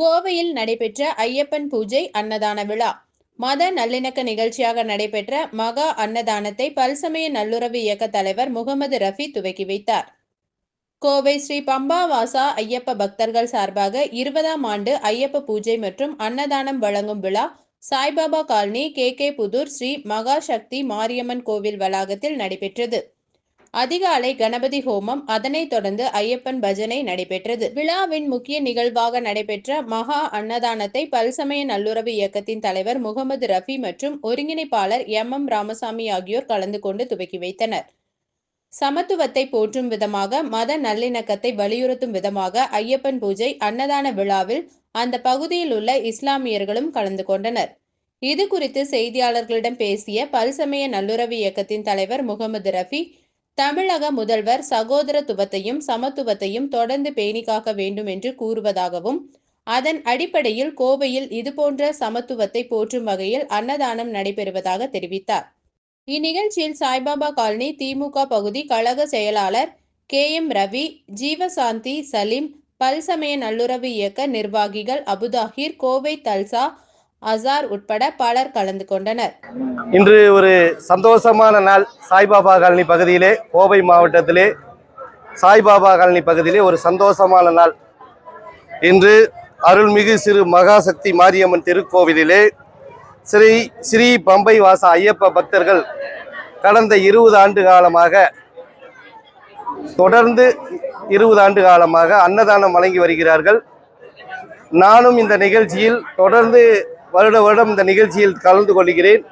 கோவையில் நடைபெற்ற ஐயப்பன் பூஜை அன்னதான விழா. மத நல்லிணக்க நிகழ்ச்சியாக நடைபெற்ற மகா அன்னதானத்தை பல்சமய நல்லுறவு இயக்க தலைவர் முகமது ரஃபி துவக்கி வைத்தார். கோவை ஸ்ரீ பம்பா வாசா ஐயப்ப பக்தர்கள் சார்பாக 20ஆம் ஆண்டு ஐயப்ப பூஜை மற்றும் அன்னதானம் வழங்கும் விழா சாய்பாபா காலனி கே புதூர் ஸ்ரீ மகாசக்தி மாரியம்மன் கோவில் வளாகத்தில் நடைபெற்றது. அதிகாலை கணபதி ஹோமம், அதனைத் தொடர்ந்து ஐயப்பன் பஜனை நடைபெற்றது. விழாவின் முக்கிய நிகழ்வாக நடைபெற்ற மகா அன்னதானத்தை பல்சமய நல்லுறவு இயக்கத்தின் தலைவர் முகமது ரஃபி மற்றும் ஒருங்கிணைப்பாளர் எம் ராமசாமி ஆகியோர் கலந்து கொண்டு துவக்கி வைத்தனர். சமத்துவத்தை போற்றும் விதமாக, மத நல்லிணக்கத்தை வலியுறுத்தும் விதமாக ஐயப்பன் பூஜை அன்னதான விழாவில் அந்த பகுதியில் உள்ள இஸ்லாமியர்களும் கலந்து கொண்டனர். இது குறித்து செய்தியாளர்களிடம் பேசிய பல்சமய நல்லுறவு இயக்கத்தின் தலைவர் முகமது ரஃபி, தமிழக முதல்வர் சகோதரத்துவத்தையும் சமத்துவத்தையும் தொடர்ந்து பேணி காக்க வேண்டும் என்று கூறுவதாகவும், அதன் அடிப்படையில் கோவையில் இதுபோன்ற சமத்துவத்தை போற்றும் வகையில் அன்னதானம் நடைபெறுவதாக தெரிவித்தார். இந்நிகழ்ச்சியில் சாய்பாபா காலனி திமுக பகுதி கழக செயலாளர் எம் ரவி, ஜீவசாந்தி சலீம், பல்சமய நல்லுறவு இயக்க நிர்வாகிகள் அபுதாஹிர், கோவை தல்சா, அசார் உட்பட பலர் கலந்து கொண்டனர். இன்று ஒரு சந்தோஷமான நாள். சாய்பாபா காலனி பகுதியிலே, கோவை மாவட்டத்திலே சாய்பாபா காலனி பகுதியிலே ஒரு சந்தோஷமான நாள். இன்று அருள்மிகு சிறு மகாசக்தி மாரியம்மன் திருக்கோவிலிலே ஸ்ரீ பம்பை வாச ஐயப்ப பக்தர்கள் கடந்த 20 ஆண்டு காலமாக தொடர்ந்து 20 ஆண்டு காலமாக அன்னதானம் வழங்கி வருகிறார்கள். நானும் இந்த நிகழ்ச்சியில் தொடர்ந்து வருடம் இந்த நிகழ்ச்சியில் கலந்து கொள்கிறேன்.